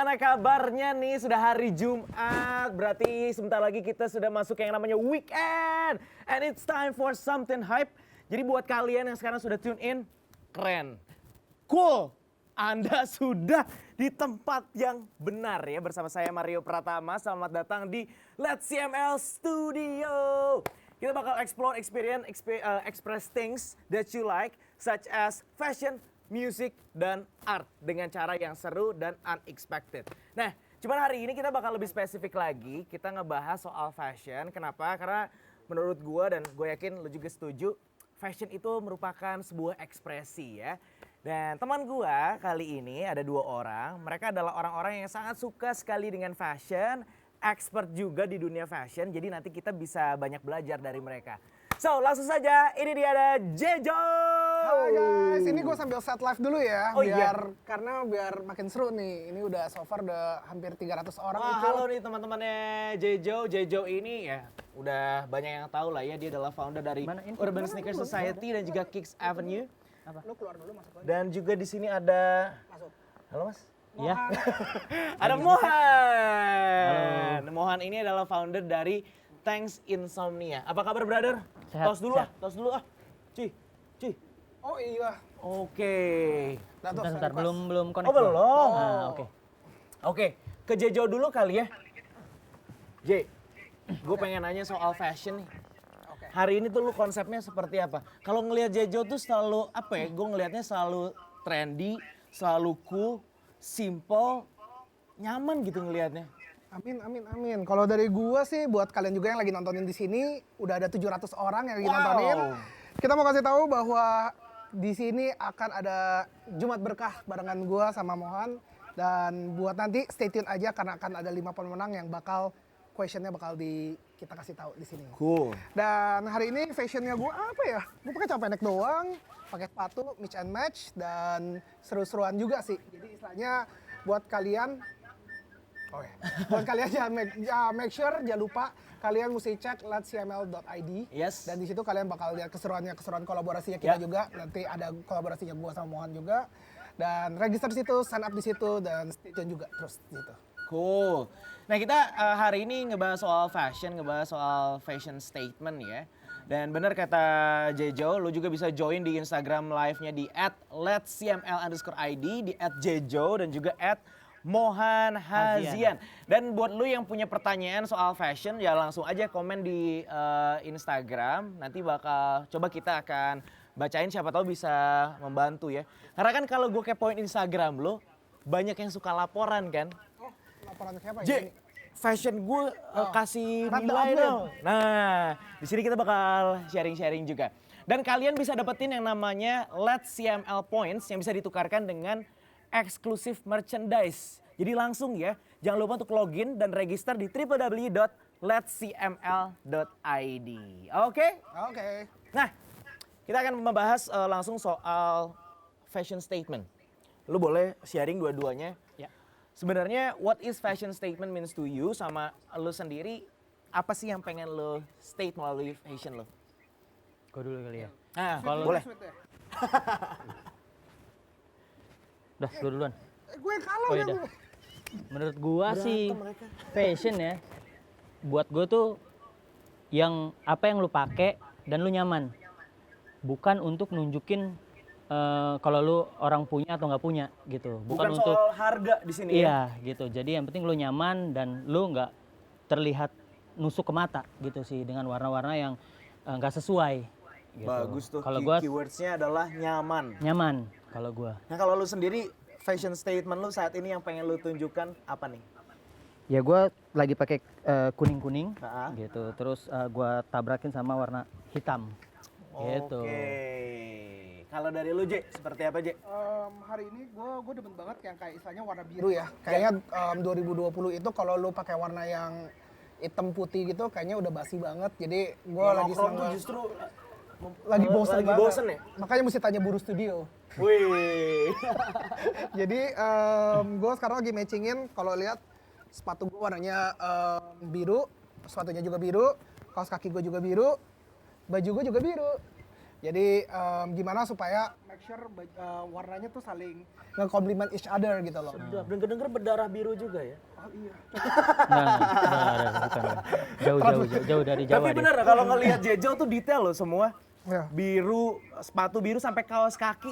gimana kabarnya nih? Sudah hari Jumat, berarti sebentar lagi kita sudah masuk yang namanya weekend. And it's time for something hype. Jadi buat kalian yang sekarang sudah tune in, keren, cool. Anda sudah di tempat yang benar ya, bersama saya Mario Pratama. Selamat datang di Let's CML Studio. Kita bakal explore experience, express things that you like, such as fashion, music, dan art dengan cara yang seru dan unexpected. Nah, cuman hari ini kita bakal lebih spesifik lagi. Kita ngebahas soal fashion. Kenapa? Karena menurut gue dan gue yakin lo juga setuju, fashion itu merupakan sebuah ekspresi ya. Dan teman gue kali ini ada 2 orang. Mereka adalah orang-orang yang sangat suka sekali dengan fashion, expert juga di dunia fashion. Jadi nanti kita bisa banyak belajar dari mereka. So, langsung saja, ini dia ada Jejo. Halo guys, ini gue sambil set live dulu ya, Oh, iya. karena biar makin seru nih. Ini udah so far udah hampir 300 orang Wah, ikut. halo nih teman-temannya Jejo. Jejo ini ya udah banyak yang tahu lah ya, dia adalah founder dari Urban Sneaker Society dan juga Kicks Avenue. Lu keluar dulu, masuk lagi. Dan juga di sini ada, Masuk. halo mas. Iya. Ada Mohan. Mohan ini adalah founder dari Thanks Insomnia. Apa kabar brother? Sehat, Tos dulu sehat. tos dulu ah. Cuy. Oh iya. Oke. Nah, tuh, Bentar, request. belum connect. Oh belum? Nah, oke. Oke, ke Jejo dulu kali ya. J, gue pengen nanya soal fashion nih. Oke. Hari ini tuh lu konsepnya seperti apa? Kalau ngelihat Jejo tuh selalu apa ya? Gue ngelihatnya selalu trendy, selalu cool, simple, nyaman gitu ngelihatnya. Amin. Kalau dari gua sih buat kalian juga yang lagi nontonin di sini, udah ada 700 orang yang lagi Wow. nontonin. Kita mau kasih tahu bahwa di sini akan ada Jumat Berkah barengan gua sama Mohan, dan buat nanti stay tune aja karena akan ada 5 pemenang yang bakal questionnya bakal kita kasih tahu di sini. Cool. Dan hari ini fashionnya gue apa ya? Gue pakai celana pendek doang, pakai sepatu mix and match, dan seru-seruan juga sih. Jadi istilahnya buat kalian, buat kalian make sure jangan lupa kalian mesti cek let'scml.id. Yes. Dan di situ kalian bakal lihat keseruan kolaborasinya kita Ya. juga. Nanti ada kolaborasinya gue sama Mohan juga. Dan register di situ, sign up di situ, dan stay tune juga terus di situ. Cool. Nah kita hari ini ngebahas soal fashion, ngebahas soal fashion statement ya. Dan benar kata Jejo, lu juga bisa join di Instagram live-nya di @let'scml_id, di @jejo dan juga @mohanhazian. Dan buat lu yang punya pertanyaan soal fashion ya langsung aja komen di Instagram. Nanti bakal coba kita akan bacain, siapa tahu bisa membantu ya. Karena kan kalau gue kepoin Instagram lu, banyak yang suka laporan kan. Oh, laporan siapa J, ini? fashion gue kasih Rada nilai upgrade. dong. Nah, di sini kita bakal sharing-sharing juga. Dan kalian bisa dapetin yang namanya Let's CML Points yang bisa ditukarkan dengan exclusive merchandise. Jadi langsung ya, jangan lupa untuk login dan register di www.let'scml.id. Oke? Oke. Nah, kita akan membahas langsung soal fashion statement. Lu boleh sharing dua-duanya. Ya. Sebenarnya what is fashion statement means to you, sama lu sendiri apa sih yang pengen lu state melalui fashion lu? Gue dulu kali ya. Nah, Kalau- boleh. Udah, lu duluan. Gue kalah Oh ya iya dah. gue. Menurut gua sih fashion ya, buat gue tuh yang apa yang lu pakai dan lu nyaman. Bukan untuk nunjukin kalau lu orang punya atau nggak punya gitu. Bukan untuk soal harga di sini ya. iya gitu. Jadi yang penting lu nyaman dan lu nggak terlihat nusuk ke mata gitu sih dengan warna-warna yang nggak sesuai. Gitu. Bagus tuh. Kalau gua Keywordsnya adalah nyaman. nyaman kalau gua. Nah, kalau lu sendiri fashion statement lu saat ini yang pengen lu tunjukkan apa nih? Ya gue lagi pakai kuning-kuning Ha-ha. gitu. Terus gue tabrakin sama warna hitam. Gitu. Oke. Kalau dari lu J, seperti apa J? Hari ini gue demen banget yang kayak istilahnya warna biru ya. Kayaknya 2020 itu kalau lu pakai warna yang hitam putih gitu kayaknya udah basi banget. Jadi gue lagi Monokrom seneng tuh banget. justru Lagi bosen lagi banget. bosen ya? Makanya mesti tanya Buru Studio. Wih. Jadi gue sekarang lagi matchingin, kalau lihat sepatu gue warnanya biru, sepatunya juga biru, kaos kaki gue juga biru, baju gue juga biru. Jadi gimana supaya make sure warnanya tuh saling nge-compliment each other gitu loh. Sedap. Denger-denger berdarah biru juga ya. Oh iya. Bukan. Jauh dari Jawa. Tapi dia. bener kalau ngelihat Jejo tuh detail loh semua. Ya. Biru, sepatu biru sampai kaos kaki.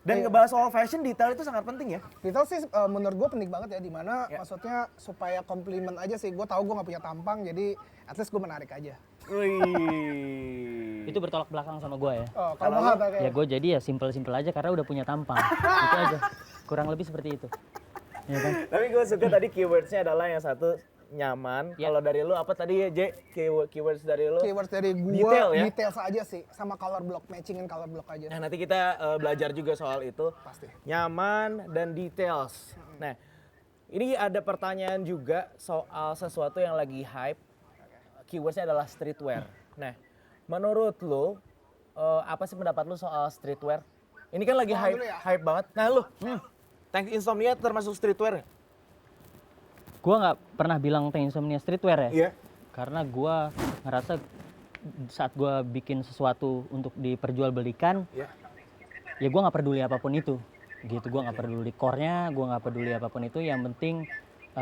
Dan ngebahas soal fashion detail itu sangat penting ya. Detail sih menurut gue penting banget ya, dimana maksudnya supaya komplimen aja sih. Gue tahu gue nggak punya tampang, jadi at least gue menarik aja. Wih. Itu bertolak belakang sama gue ya. Oh, kalau Muhammad kayak Ya gue jadi ya simple aja karena udah punya tampang. Itu aja. Kurang lebih seperti itu. Ya kan? Tapi gue suka tadi keywordsnya adalah yang satu nyaman. Ya. Kalau dari lu apa tadi ya, J? Keywords dari lu? keywords dari gue Detail ya? detail aja sih, sama color block, matchingin color block aja. Nah, nanti kita belajar juga soal itu. Pasti. Nyaman dan details. Nah, ini ada pertanyaan juga soal sesuatu yang lagi hype. Keywordsnya adalah streetwear. Nah, menurut lu apa sih pendapat lu soal streetwear? Ini kan lagi hype, dulu ya? hype banget. Nah, lu Tank Insomnia termasuk streetwear nggak? Gue nggak pernah bilang Tank Insomnia streetwear ya. Iya. Karena gue ngerasa saat gue bikin sesuatu untuk diperjualbelikan, Iya. ya gue nggak peduli apapun itu. Gitu, gue nggak peduli core-nya, gue nggak peduli apapun itu. Yang penting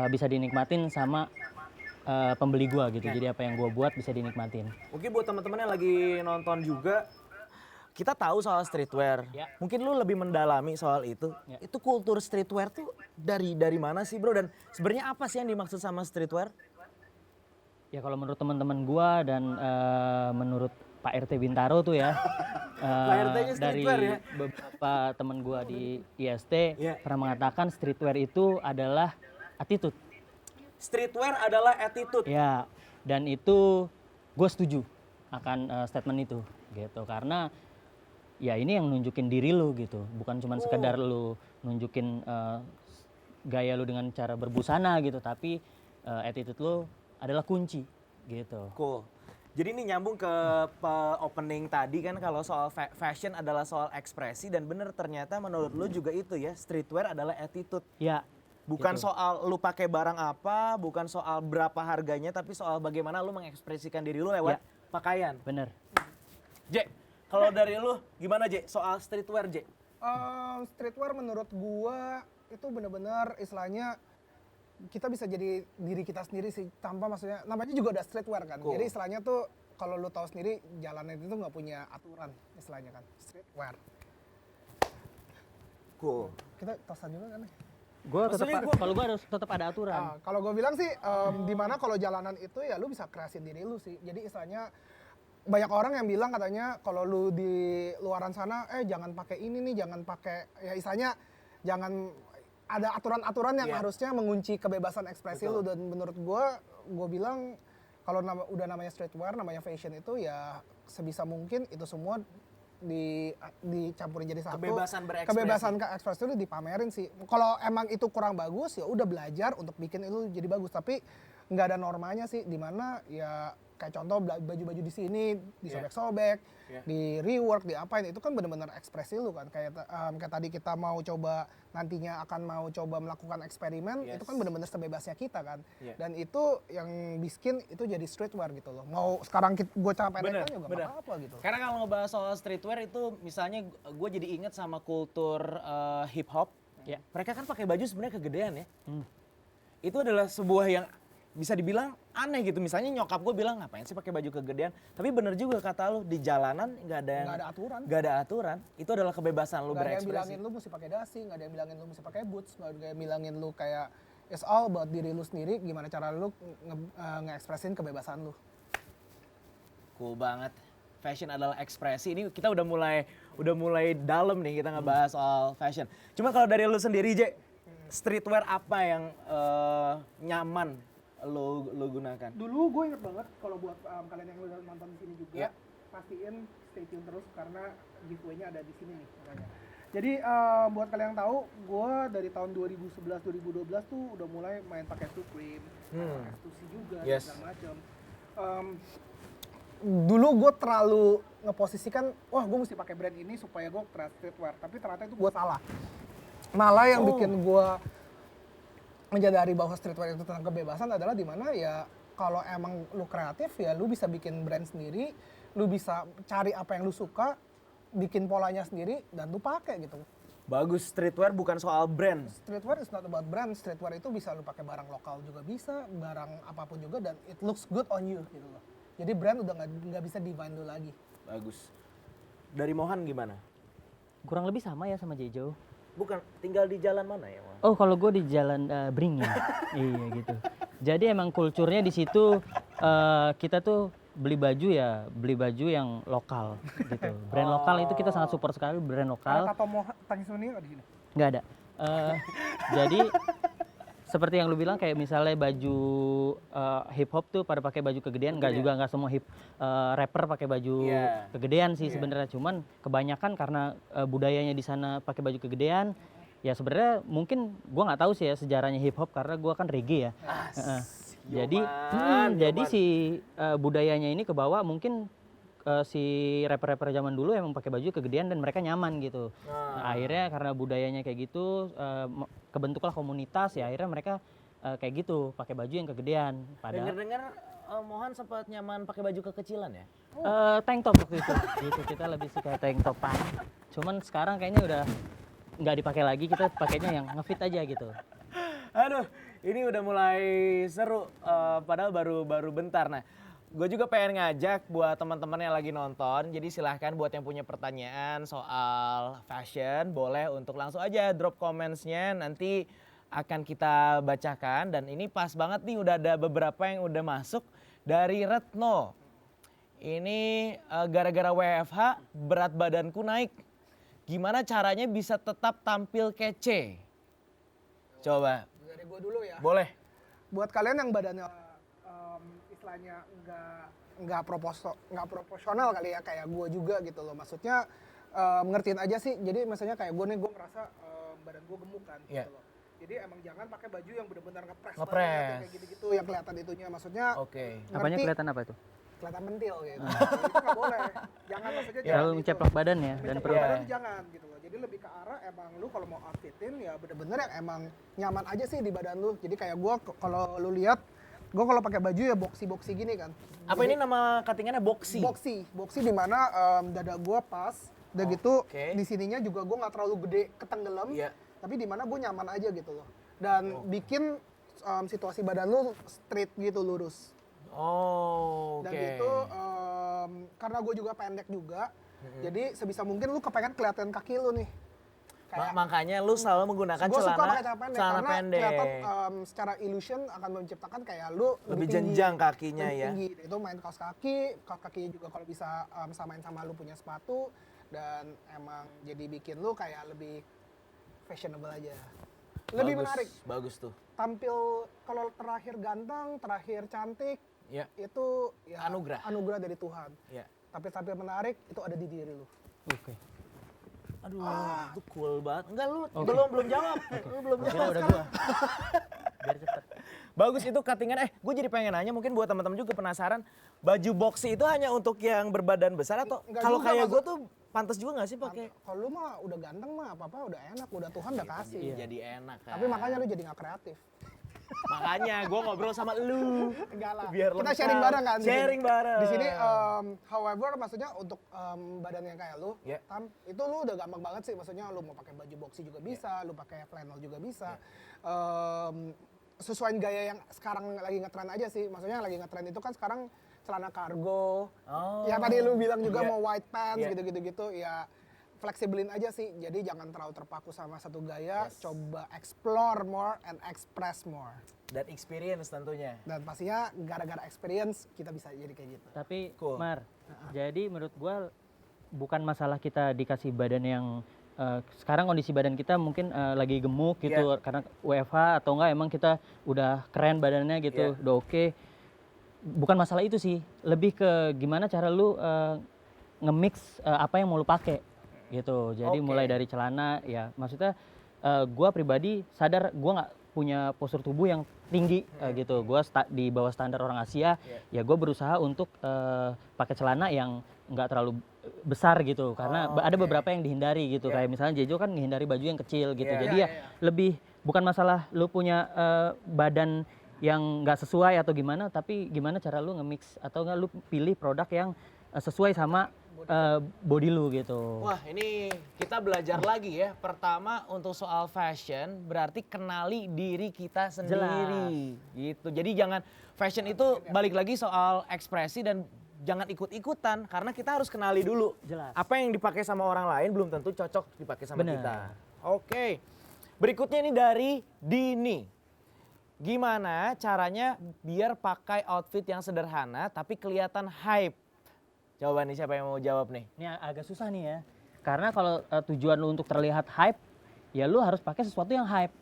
bisa dinikmatin sama pembeli gue gitu. Jadi apa yang gue buat bisa dinikmatin. Mungkin buat teman-teman yang lagi nonton juga, kita tahu soal streetwear. Ya. Mungkin lu lebih mendalami soal itu. Ya. Itu kultur streetwear tuh dari mana sih, Bro? Dan sebenarnya apa sih yang dimaksud sama streetwear? Ya kalau menurut teman-teman gue dan menurut Pak RT Bintaro tuh ya, Pak RT-nya dari streetwear ya? beberapa teman gue di IST Ya. pernah mengatakan streetwear itu adalah attitude. Streetwear adalah attitude. Ya, dan itu gue setuju akan statement itu gitu, karena ya ini yang nunjukin diri lu gitu, bukan cuma sekedar lu nunjukin gaya lu dengan cara berbusana gitu, tapi attitude lu adalah kunci gitu. Cool. Jadi ini nyambung ke opening tadi kan, kalau soal fashion adalah soal ekspresi, dan bener ternyata menurut lu juga itu ya, streetwear adalah attitude. Ya, Bukan gitu. soal lu pakai barang apa, bukan soal berapa harganya, tapi soal bagaimana lu mengekspresikan diri lu lewat pakaian. Bener. J, kalau dari lu gimana J soal streetwear J? Streetwear menurut gua itu bener-bener istilahnya kita bisa jadi diri kita sendiri sih, tanpa maksudnya namanya juga udah streetwear kan. Cool. Jadi istilahnya tuh kalau lu tahu sendiri jalanan itu nggak punya aturan istilahnya kan, streetwear. Cool. Kita tosan juga kan nih. Maksudnya Kalau gue harus tetap ada aturan. Kalau gue bilang sih, dimana kalau jalanan itu ya lu bisa kreasin diri lu sih. Jadi istilahnya banyak orang yang bilang katanya kalau lu di luaran sana, jangan pakai ini nih, jangan pakai, ya istilahnya jangan ada aturan-aturan yang harusnya mengunci kebebasan ekspresi lu. Dan menurut gue bilang kalau udah namanya streetwear, namanya fashion itu ya sebisa mungkin itu semua dicampurin jadi satu. Kebebasan berekspresi. Kebebasan ekspresi itu dipamerin sih. Kalau emang itu kurang bagus ya udah belajar untuk bikin itu jadi bagus, tapi nggak ada normanya sih, dimana ya kayak contoh baju-baju di sini disobek-sobek, di rework, diapain, itu kan benar-benar ekspresi lu kan. Kayak tadi kita mau coba nantinya akan mau coba melakukan eksperimen, itu kan benar-benar sebebasnya kita kan. Dan itu yang bikin itu jadi streetwear gitu loh. Mau sekarang gue capek kan juga nggak apa-apa gitu. Karena kalau ngebahas soal streetwear itu misalnya gue jadi inget sama kultur hip hop. Ya, mereka kan pakai baju sebenarnya kegedean ya. Itu adalah sebuah yang bisa dibilang aneh gitu. Misalnya nyokap gue bilang ngapain sih pakai baju kegedean? Tapi bener juga kata lu, di jalanan nggak ada aturan. Nggak ada aturan. Itu adalah kebebasan lu Nggak ada yang berekspresi. bilangin lu mesti pakai dasi, nggak ada yang bilangin lu mesti pakai boots, nggak ada yang bilangin lu kayak it's all about diri lu sendiri, gimana cara lu nge-ekspresin kebebasan lu. Cool banget. Fashion adalah ekspresi. Ini kita udah mulai dalam nih kita ngebahas soal fashion. Cuma kalau dari lu sendiri J, streetwear apa yang nyaman lo gunakan? Dulu gue inget banget kalau buat kalian yang udah nonton di sini juga, pastiin stay tune terus karena giveaway-nya ada di sini nih makanya. Jadi buat kalian yang tahu, gue dari tahun 2011-2012 tuh udah mulai main pakai Supreme, Stussy juga, segala macam. Dulu gue terlalu ngeposisikan, wah gue mesti pakai brand ini supaya gue streetwear, tapi ternyata itu gue salah. Malah yang bikin gue menyadari bahwa streetwear itu tentang kebebasan adalah dimana ya kalau emang lu kreatif ya lu bisa bikin brand sendiri, lu bisa cari apa yang lu suka, bikin polanya sendiri dan lu pakai gitu. Bagus, streetwear bukan soal brand. Streetwear is not about brand. Streetwear itu bisa lu pakai barang lokal juga bisa, barang apapun juga, dan it looks good on you gitu loh. Jadi brand udah nggak bisa divine lu lagi. Bagus. Dari Mohan gimana? Kurang lebih sama ya sama Jejo. Bukan, tinggal di jalan mana ya, Mohan? Oh, kalau gue di jalan Beringin. Iya gitu. Jadi emang kulturnya di situ kita tuh beli baju yang lokal gitu. Brand lokal itu kita sangat support sekali, brand lokal. Ada tato Tangisuni nggak di sini? Nggak ada. Jadi seperti yang lu bilang kayak misalnya baju hip hop tuh pada pakai baju kegedean, nggak semua rapper pakai baju Iya. kegedean sih sebenarnya. Cuman kebanyakan karena budayanya di sana pakai baju kegedean. Ya sebenarnya mungkin gua nggak tahu sih ya sejarahnya hip hop karena gua kan reggae ya. Jadi si budayanya ini kebawa mungkin si rapper-rapper zaman dulu emang pakai baju kegedean dan mereka nyaman gitu. Nah, akhirnya karena budayanya kayak gitu kebentuklah komunitas ya akhirnya mereka kayak gitu pakai baju yang kegedean. Padahal Dengar-dengar Mohan sempat nyaman pakai baju kekecilan ya? tank top waktu itu. Gitu kita lebih suka tank topan. Cuman sekarang kayaknya udah nggak dipakai lagi, kita pakainya yang ngefit aja gitu. Aduh, ini udah mulai seru, padahal baru bentar. Nah, gue juga pengen ngajak buat teman-teman yang lagi nonton, jadi silahkan buat yang punya pertanyaan soal fashion, boleh untuk langsung aja drop comments-nya, nanti akan kita bacakan. Dan ini pas banget nih, udah ada beberapa yang udah masuk dari Retno. Ini gara-gara WFH, berat badanku naik. Gimana caranya bisa tetap tampil kece? Coba. Dari gue dulu ya. Boleh. Buat kalian yang badannya istilahnya nggak proporsional kali ya kayak gue juga gitu loh. Maksudnya ngertiin aja sih. Jadi misalnya kayak gue nih, gue merasa badan gue gemuk kan Iya. gitu loh. Jadi emang jangan pakai baju yang benar-benar ngepres Ngepres. banget, kayak gitu-gitu yang kelihatan itunya. Maksudnya Oke. Apanya kelihatan apa itu? kelihatan mentil gitu. Itu nggak boleh. Jangan maksudnya jangan Terlalu gitu. menceplok badan ya dan Menceplok perut. badan tuh jangan gitu loh. Jadi lebih ke arah emang lu kalau mau outfitin ya bener-bener yang emang nyaman aja sih di badan lu. Jadi kayak gue kalau lu lihat, gue kalau pakai baju ya boxy gini kan. Apa ini nama cuttingannya boxy? Boxy di mana dada gue pas, udah gitu Oke. di sininya juga gue nggak terlalu gede ketenggelam, Iya. tapi di mana gue nyaman aja gitu loh. Dan bikin situasi badan lu straight gitu, lurus. Oh, oke. Dan gitu karena gue juga pendek juga, jadi sebisa mungkin lu kepengen kelihatan kaki lu nih. Makanya lu selalu menggunakan Gue suka pakai celana celana pendek celana karena pendek. kelihatan secara illusion akan menciptakan kayak lu Lebih tinggi, jenjang kakinya lebih ya. tinggi. Itu main kaos kakinya juga kalau bisa samain sama lu punya sepatu, dan emang jadi bikin lu kayak lebih fashionable aja. Lebih menarik. Bagus tuh. Tampil kalau terakhir ganteng, terakhir cantik, Ya. itu ya Anugerah. dari Tuhan. Ya. Tapi tampil menarik itu ada di diri lu. Oke. Aduh, itu cool banget. Enggak, lu belum jawab. Lu belum Kira jawab. udah gua. Biar cepet. Bagus itu cuttingan. Gue jadi pengen nanya, mungkin buat teman-teman juga penasaran, baju boxy itu hanya untuk yang berbadan besar atau Enggak kalau juga, kayak gue maksud- tuh pantas juga nggak sih pakai? Kalau lu mah udah ganteng mah apa-apa udah enak, udah Tuhan udah kasih. Jadi enak kan. Tapi makanya lu jadi nggak kreatif. Makanya gue ngobrol sama lu. Enggak lah. Biar Kita lengkap. sharing bareng kan. di sini. Sharing bareng. Di sini, however, maksudnya untuk badan yang kayak lu, Yeah. itu lu udah gampang banget sih. Maksudnya lu mau pakai baju boxy juga bisa, lu pakai flannel juga bisa. Sesuai gaya yang sekarang lagi ngetren aja sih. Maksudnya yang lagi ngetren itu kan sekarang celana kargo. Oh. Ya tadi lu bilang juga Yeah. mau white pants Yeah. gitu-gitu. Ya fleksibelin aja sih. Jadi jangan terlalu terpaku sama satu gaya. Coba explore more and express more. Dan experience tentunya. Dan pastinya gara-gara experience kita bisa jadi kayak gitu. Tapi Cool. Mar, jadi menurut gua bukan masalah kita dikasih badan yang sekarang kondisi badan kita mungkin lagi gemuk gitu karena WFH atau enggak emang kita udah keren badannya gitu, udah oke. Bukan masalah itu sih, lebih ke gimana cara lu nge-mix apa yang mau lu pakai gitu. Jadi Oke. mulai dari celana ya, maksudnya gua pribadi sadar gua nggak punya postur tubuh yang tinggi gitu. Gua di bawah standar orang Asia. Ya gua berusaha untuk pakai celana yang nggak terlalu besar gitu karena ada beberapa yang dihindari gitu. Kayak misalnya Jejo kan menghindari baju yang kecil gitu. Jadi ya lebih bukan masalah lu punya badan yang nggak sesuai atau gimana, tapi gimana cara lu nge-mix atau nggak lu pilih produk yang sesuai sama body lu gitu. Wah, ini kita belajar lagi ya. Pertama untuk soal fashion berarti kenali diri kita sendiri. Gitu. Jadi jangan fashion itu balik lagi soal ekspresi dan jangan ikut-ikutan karena kita harus kenali dulu. Jelas. Apa yang dipakai sama orang lain belum tentu cocok dipakai sama Bener. kita. Oke. Berikutnya ini dari Dini. Gimana caranya biar pakai outfit yang sederhana tapi kelihatan hype? Coba nih siapa yang mau jawab nih? Ini agak susah nih ya. Karena kalau tujuan lu untuk terlihat hype, ya lu harus pakai sesuatu yang hype.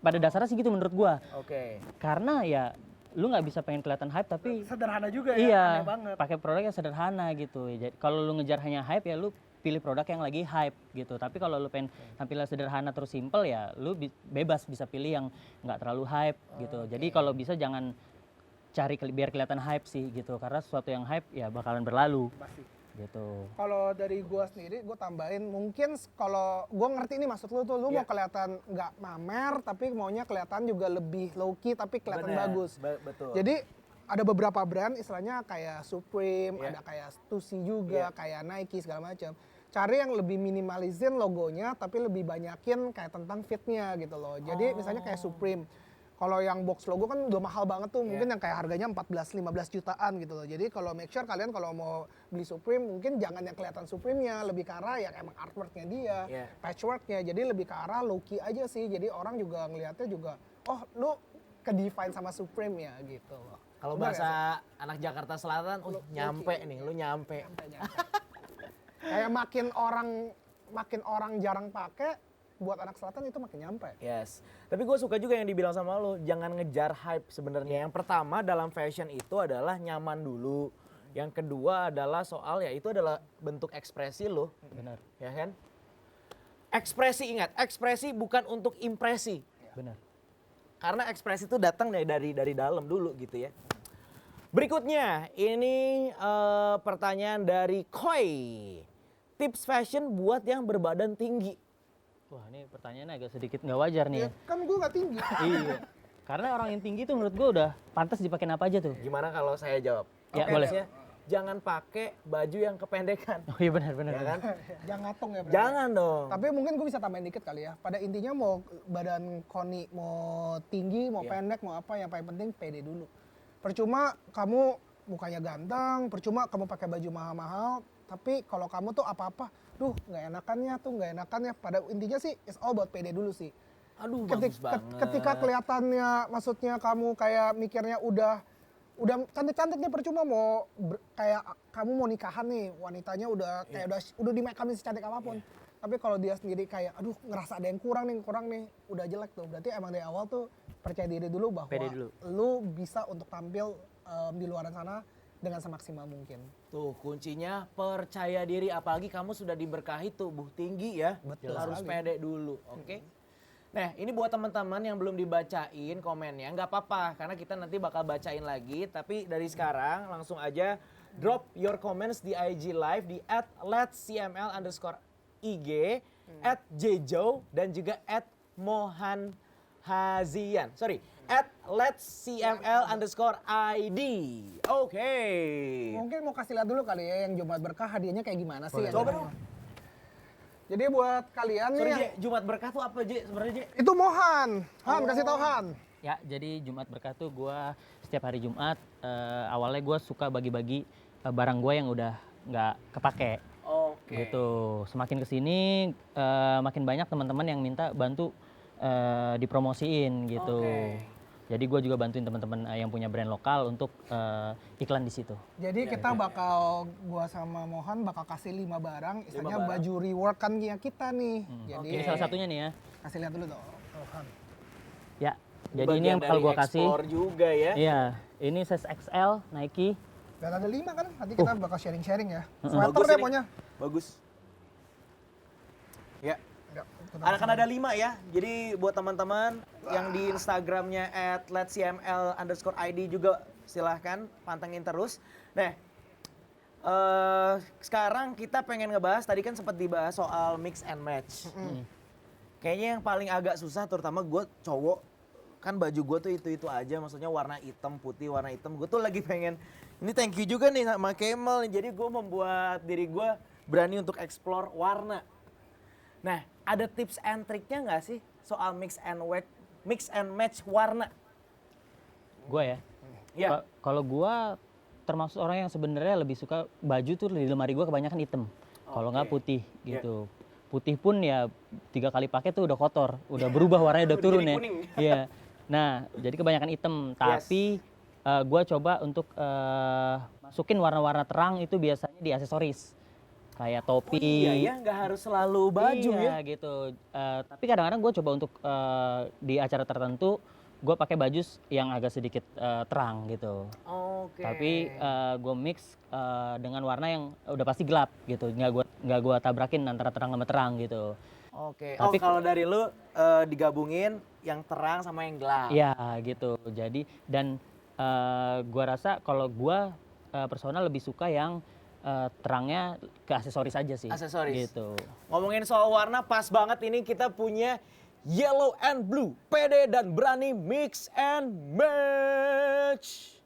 Pada dasarnya sih gitu menurut gua. Oke. Karena ya lu nggak bisa pengen kelihatan hype tapi Sederhana juga ya, iya, aneh banget. pakai produk yang sederhana gitu. Jadi kalau lu ngejar hanya hype ya lu pilih produk yang lagi hype gitu. Tapi kalau lu pengen tampilnya sederhana terus simple ya lu bebas bisa pilih yang nggak terlalu hype gitu. Jadi kalau bisa jangan cari biar kelihatan hype sih gitu. Karena sesuatu yang hype ya bakalan berlalu Pasti. gitu. Kalau dari gua sendiri, gua tambahin mungkin kalau gua ngerti ini maksud lu tuh, lu mau kelihatan nggak mamer, tapi maunya kelihatan juga lebih low key, tapi kelihatan Bener, bagus. betul. Jadi ada beberapa brand, istilahnya kayak Supreme, Iya. ada kayak Stussy juga, kayak Nike segala macam. Cari yang lebih minimalizin logonya, tapi lebih banyakin kayak tentang fitnya gitu loh. Jadi misalnya kayak Supreme. Kalau yang box logo kan udah mahal banget tuh, mungkin yang kayak harganya 14-15 jutaan gitu loh. Jadi kalau make sure kalian kalau mau beli Supreme, mungkin jangan yang kelihatan Supreme-nya, lebih ke arah yang emang artwork-nya dia, Iya. patchwork-nya. Jadi lebih ke arah low-key aja sih. Jadi orang juga ngelihatnya juga, oh lu ke-define sama Supreme ya gitu loh. Kalau Bener bahasa anak Jakarta Selatan, nyampe nih, lu nyampe. Kayak makin orang jarang pakai, buat anak selatan itu makin nyampe. Yes. Tapi gue suka juga yang dibilang sama lu, jangan ngejar hype sebenarnya. Yang pertama dalam fashion itu adalah nyaman dulu. Yang kedua adalah soal ya itu adalah bentuk ekspresi lu, Benar. ya kan? Ekspresi, ingat, ekspresi bukan untuk impresi. Benar. Karena ekspresi itu datang dari dalam dulu gitu ya. Berikutnya, ini pertanyaan dari Koi. Tips fashion buat yang berbadan tinggi. Wah, ini pertanyaannya agak sedikit nggak wajar nih Ya, ya. kan gue nggak tinggi. Iya. Karena orang yang tinggi tuh menurut gue udah pantas dipakai apa aja tuh. Gimana kalau saya jawab? Ya, Oke, boleh. tipsnya, jangan pakai baju yang kependekan. Oh iya benar-benar. Ya kan? Jangan ngatung ya. berarti. Jangan dong. Tapi mungkin gue bisa tambahin dikit kali ya. Pada intinya mau badan Koni mau tinggi, mau pendek, mau apa, yang paling penting pede dulu. Percuma kamu mukanya ganteng, percuma kamu pakai baju mahal-mahal, tapi kalau kamu tuh apa-apa, duh nggak enakannya. Pada intinya sih it's all about pede dulu sih. Aduh, bagus banget. Ketika kelihatannya, maksudnya kamu kayak mikirnya udah cantik-cantik nih, percuma mau kayak kamu mau nikahan nih, wanitanya udah kayak udah di make upin secantik apapun. Tapi kalau dia sendiri kayak aduh ngerasa ada yang kurang nih, udah jelek tuh. Berarti emang dari awal tuh percaya diri dulu bahwa Pede dulu. lu bisa untuk tampil di luar sana dengan semaksimal mungkin. Tuh kuncinya percaya diri, apalagi kamu sudah diberkahi tubuh tinggi ya. Betul Harus sekali. pede dulu, oke? Nah ini buat teman-teman yang belum dibacain komennya, nggak apa-apa karena kita nanti bakal bacain lagi. Tapi dari sekarang langsung aja drop your comments di IG live di @letscml_ig, @jejo dan juga @mohanhazian. @letscml_id. Oke. Mungkin mau kasih lihat dulu kali ya yang Jumat Berkah hadiahnya kayak gimana sih. Coba dong. Jadi buat kalian nih Sorry yang, Je, Jumat Berkah tuh apa Je sebenarnya Je? itu Mohan. Kasih tau Han. Ya, jadi Jumat Berkah tuh gue setiap hari Jumat awalnya gue suka bagi-bagi barang gue yang udah nggak kepake. Oke. Gitu. Semakin kesini makin banyak teman-teman yang minta bantu dipromosiin gitu. Oke. Jadi gue juga bantuin teman-teman yang punya brand lokal untuk iklan di situ. Jadi kita bakal, gua sama Mohan bakal kasih 5 barang, istilahnya barang. baju rework kan kita nih. Jadi Ini salah satunya nih ya. kasih lihat dulu dong. Han. Ya. Jadi ini yang bakal gue kasih. Ekspor juga ya. Iya. Ini size XL Nike. Dan ada 5 kan, nanti kita bakal sharing-sharing ya. Bagus Sweater deh ini. pokoknya. Bagus. Ya. Enggak, Kan ada 5 ya. Jadi buat teman-teman yang di Instagramnya @letscml_id juga silahkan pantengin terus. Nah, sekarang kita pengen ngebahas, tadi kan sempat dibahas soal mix and match. Kayaknya yang paling agak susah, terutama gue cowok, kan baju gue tuh itu aja, maksudnya warna hitam putih, warna hitam. Gue tuh lagi pengen Ini thank you juga nih sama Kemal nih. Jadi gue membuat diri gue berani untuk explore warna. Nah, ada tips and triknya nggak sih soal mix and match warna? Gue ya. Iya. Kalau gue termasuk orang yang sebenarnya lebih suka baju tuh di lemari gue kebanyakan hitam. Kalau nggak putih gitu. Putih pun ya 3 kali pakai tuh udah kotor, udah berubah warnanya, udah Udah turun jadi ya. kuning. Iya. Nah, jadi kebanyakan hitam. Tapi gue coba untuk masukin warna-warna terang itu biasanya di aksesoris. Kayak topi. Iya ya, nggak harus selalu baju iya, ya. gitu. Tapi kadang-kadang gue coba untuk di acara tertentu gue pakai baju yang agak sedikit terang gitu. Oke. Tapi gue mix dengan warna yang udah pasti gelap gitu. Nggak gua tabrakin antara terang sama terang gitu. Oke. Tapi kalau dari lu digabungin yang terang sama yang gelap. Iya gitu. Jadi dan gua rasa kalau gua personal lebih suka yang terangnya ke aksesoris aja sih. Aksesoris. Gitu. Ngomongin soal warna, pas banget ini kita punya yellow and blue. Pede dan berani mix and match.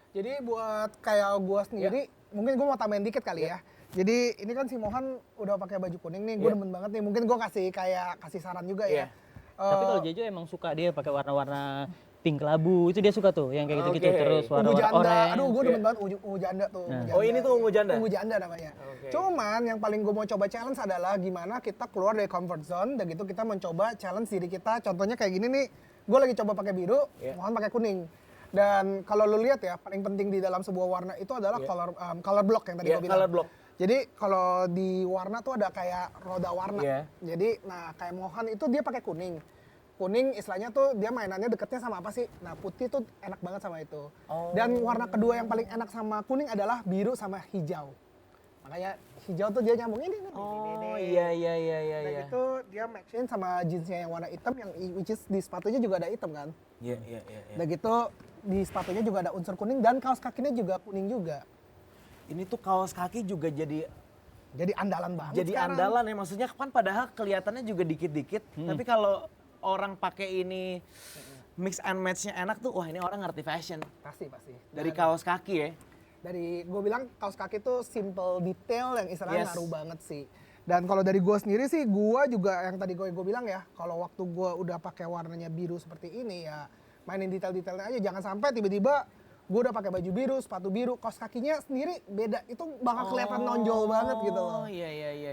Jadi buat kayak gua sendiri, mungkin gua mau tambahin dikit kali ya. Jadi ini kan si Mohan udah pakai baju kuning nih, gue demen banget nih. Mungkin gua kasih saran juga ya. Tapi kalau Jejo emang suka dia pakai warna-warna pink labu, itu dia suka tuh yang kayak gitu-gitu. Oke. Terus ungu warna-warna janda, oranye. aduh gue demen banget ungu janda tuh. Nah. Ungu Oh, ini tuh ungu janda? Ungu janda namanya. Oke. Cuman yang paling gue mau coba challenge adalah gimana kita keluar dari comfort zone dan gitu kita mencoba challenge diri kita. Contohnya kayak gini nih, gue lagi coba pakai biru, Mohan pakai kuning. Dan kalau lu lihat ya, paling penting di dalam sebuah warna itu adalah color block yang tadi gue bilang. Color block. Jadi kalau di warna tuh ada kayak roda warna. Iya. Jadi nah kayak Mohan itu dia pakai kuning. Kuning istilahnya tuh dia mainannya deketnya sama apa sih? Nah putih tuh enak banget sama itu. Dan warna kedua yang paling enak sama kuning adalah biru sama hijau. Makanya hijau tuh dia nyambung ini. Oh iya. Dan itu dia match-in sama jeansnya yang warna hitam yang which is di sepatunya juga ada hitam kan. Iya. Dan gitu di sepatunya juga ada unsur kuning dan kaos kakinya juga kuning juga. Ini tuh kaos kaki juga jadi Andalan banget sekarang. andalan ya, maksudnya kan padahal kelihatannya juga dikit-dikit, tapi kalau orang pakai ini mix and match-nya enak tuh, wah ini orang ngerti fashion. Pasti. Dari kaos kaki ya. Dari gue bilang kaos kaki tuh simple detail yang istilahnya Yes. ngaruh banget sih. Dan kalau dari gue sendiri sih, gue juga yang tadi gue bilang ya, kalau waktu gue udah pakai warnanya biru seperti ini ya, mainin detail-detailnya aja. Jangan sampai tiba-tiba gue udah pakai baju biru, sepatu biru, kaos kakinya sendiri beda. Itu bakal kelihatan nonjol banget gitu loh. Oh iya.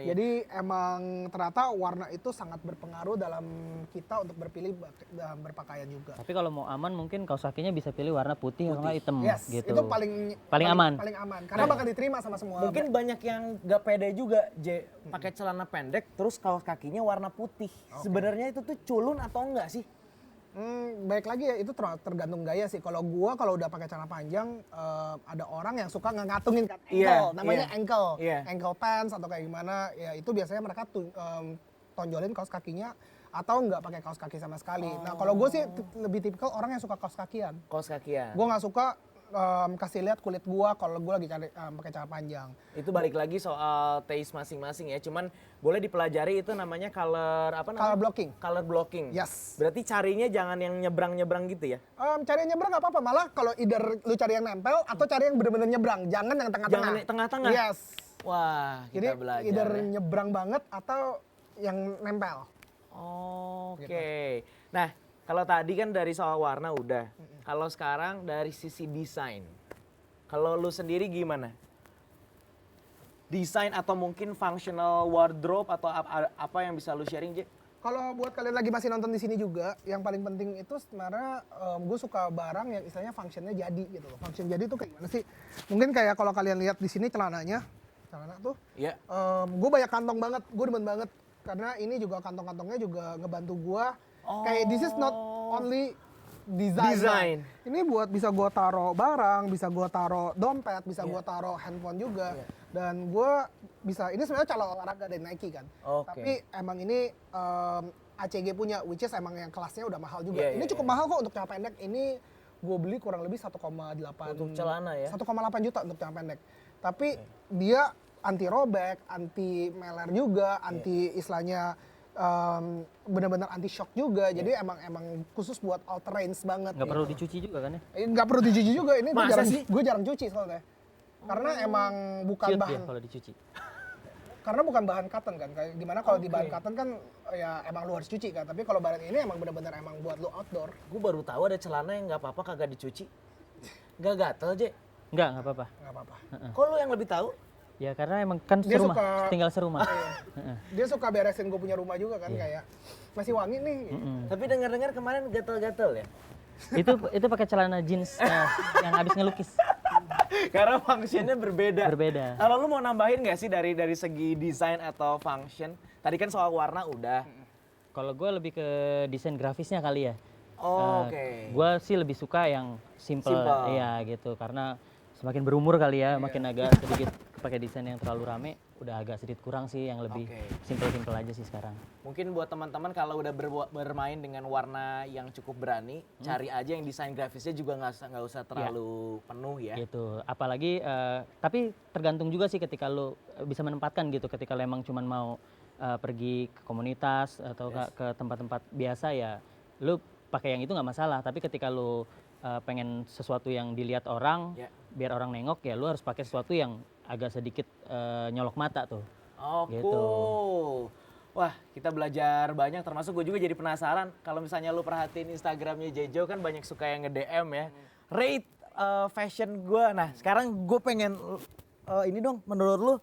Jadi emang ternyata warna itu sangat berpengaruh dalam kita untuk berpilih dalam berpakaian juga. Tapi kalau mau aman mungkin kaos kakinya bisa pilih warna putih atau nggak hitam Yes, gitu. itu paling aman. Paling aman karena bakal diterima sama semua. Mungkin banyak yang gak pede juga, pakai celana pendek terus kaos kakinya warna putih. Sebenarnya itu tuh culun atau enggak sih? Baik lagi ya, itu tergantung gaya sih. Kalau gua kalau udah pakai celana panjang, ada orang yang suka ngatungin kan ankle, namanya ankle, ankle pants atau kayak gimana. Ya itu biasanya mereka tonjolin kaos kakinya atau nggak pakai kaos kaki sama sekali. Nah kalau gue sih lebih tipikal orang yang suka kaos kakian. Kaos kakian. Gue nggak suka kasih lihat kulit gua kalau gua lagi cari pakai celana panjang. Itu balik lagi soal taste masing-masing ya. Cuman boleh dipelajari itu namanya color apa namanya? Color blocking. Color blocking. Yes. Berarti carinya jangan yang nyebrang-nyebrang gitu ya? Cari yang nyebrang nggak apa-apa. Malah kalau either lu cari yang nempel atau cari yang bener-bener nyebrang. Jangan yang tengah-tengah. Jangan yang tengah-tengah? Yes. Wah, Jadi kita belajar either ya. nyebrang banget atau yang nempel. Oke. Nah, kalau tadi kan dari soal warna udah. Kalau sekarang dari sisi desain. Kalau lu sendiri gimana? Desain atau mungkin functional wardrobe atau apa yang bisa lu sharing, Je? Kalau buat kalian lagi masih nonton di sini juga, yang paling penting itu sebenarnya gue suka barang yang istilahnya functionnya jadi gitu loh. Function jadi tuh kayak gimana sih? Mungkin kayak kalau kalian lihat di sini celana tuh, Iya. gue banyak kantong banget, gue demen banget karena ini juga kantong-kantongnya juga ngebantu gue. Kayak this is not only design. Ini buat bisa gue taruh barang, bisa gue taruh dompet, bisa gue taruh handphone juga. Dan gue bisa, ini sebenarnya calon olahraga dari Nike kan. Tapi emang ini ACG punya, which is emang yang kelasnya udah mahal juga. Ini cukup mahal kok untuk celana pendek. Ini gue beli kurang lebih 1,8 Untuk celana ya? 1,8 juta untuk celana pendek. Tapi dia anti robek, anti meler juga, anti istilahnya benar-benar anti shock juga. Jadi emang khusus buat all terrains banget. Nggak perlu dicuci juga kan ya? Nggak perlu dicuci juga. Ini Masa sih? gue jarang cuci soalnya. Karena emang bukan Ciut bahan dia kalau dicuci. karena bukan bahan cotton kan. Kayak gimana kalau di bahan cotton kan ya emang lu harus cuci kan. Tapi kalau bahan ini emang benar-benar emang buat lu outdoor. Gue baru tahu ada celana yang nggak apa-apa kagak dicuci. Nggak gatel, Je. Nggak apa-apa. Nggak apa-apa. Kok lu yang lebih tahu? Ya karena emang kan Dia serumah, suka- tinggal serumah. Dia suka beresin gue punya rumah juga kan kayak masih wangi nih. Tapi dengar-dengar kemarin gatel-gatel ya? itu pakai celana jeans yang habis ngelukis. Karena fungsinya berbeda. Berbeda. Kalau lu mau nambahin nggak sih dari segi desain atau function? Tadi kan soal warna udah. Kalau gue lebih ke desain grafisnya kali ya. Oh, Oke. Gue sih lebih suka yang simple, Simple. iya gitu. Karena semakin berumur kali ya, makin agak sedikit pakai desain yang terlalu rame, udah agak sedikit kurang sih yang lebih Oke. simple-simple aja sih sekarang. Mungkin buat teman-teman kalau udah bermain dengan warna yang cukup berani, cari aja yang desain grafisnya juga nggak usah terlalu penuh ya. Gitu. Apalagi tapi tergantung juga sih ketika lo bisa menempatkan gitu. Ketika lo emang cuman mau pergi ke komunitas atau ke tempat-tempat biasa ya, lo pakai yang itu nggak masalah. Tapi ketika lo pengen sesuatu yang dilihat orang, Ya. biar orang nengok ya, lo harus pakai sesuatu yang agak sedikit nyolok mata tuh. Oh, Gitu. cool. Wah, kita belajar banyak, termasuk gue juga jadi penasaran. Kalau misalnya lu perhatiin Instagramnya Jejo kan banyak suka yang nge-DM ya. Rate fashion gue. Nah, sekarang gue pengen, ini dong, menurut lu,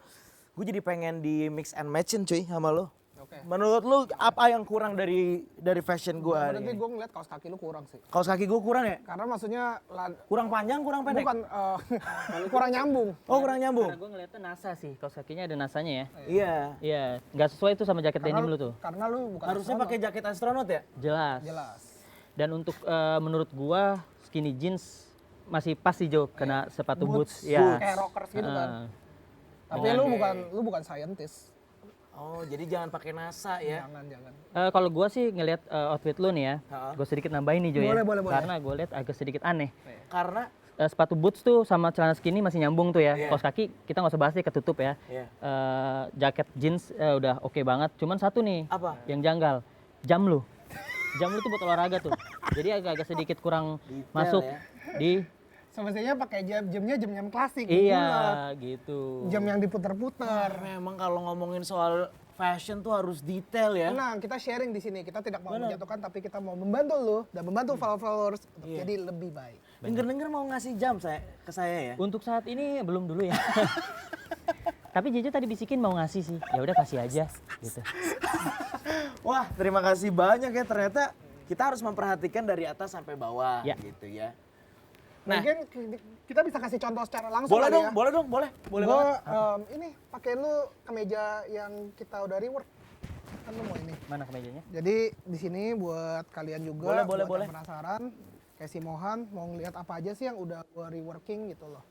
gue jadi pengen di mix and matchin cuy sama lu. Oke. Menurut lu apa yang kurang dari fashion gue hari Berarti ini? gue ngeliat kaos kaki lu kurang sih. Kaos kaki gue kurang ya? Karena maksudnya Kurang panjang, kurang pendek? bukan kurang nyambung. Oh, kurang nyambung? Karena gue ngeliatnya NASA sih, kaos kakinya ada NASA-nya ya. Iya. Iya, nggak sesuai tuh sama jaket denim lu tuh. Karena lu bukan Harusnya pakai jaket astronot ya? Jelas. jelas. Dan untuk menurut gua skinny jeans masih pas sih Jo kena sepatu boots. Ya. Kayak rockers gitu kan. Heeh. Tapi lu bukan scientist. Oh, jadi jangan pakai NASA ya? Jangan. Kalau gua sih ngelihat outfit lu nih ya, Ha-ha. gua sedikit nambahin nih Jo ya. Boleh. Karena gua lihat agak sedikit aneh. Karena Sepatu boots tuh sama celana skinny masih nyambung tuh ya. Iya. Kaos kaki kita nggak usah bahas deh, ketutup ya. Iya. Jaket jeans udah oke banget. Cuman satu nih Apa? yang janggal, jam lu. Jam lu tuh buat olahraga tuh. Jadi agak sedikit kurang Detail masuk ya. di Semestinya pakai jamnya jam klasik. iya gitu. Jam yang diputer-puter. Memang kalau ngomongin soal fashion tuh harus detail ya. Nah, kita sharing di sini. Kita tidak mau menjatuhkan, tapi kita mau membantu lu dan membantu followers untuk jadi lebih baik. Denger-denger mau ngasih jam ke saya ya. Untuk saat ini belum dulu ya. Tapi Jejo tadi bisikin mau ngasih sih. Ya udah kasih aja gitu. Wah, terima kasih banyak ya. Ternyata kita harus memperhatikan dari atas sampai bawah Ya. gitu ya. Nah, Mungkin kita bisa kasih contoh secara langsung boleh kali dong, ya. boleh dong, boleh. Boleh Gua, banget. ini pakai lu kemeja yang kita udah rework. Kan lu mau ini. Mana kemejanya? Jadi di sini buat kalian juga Boleh, buat boleh. yang penasaran kayak si Mohan mau ngeliat apa aja sih yang udah gua reworking gitu loh.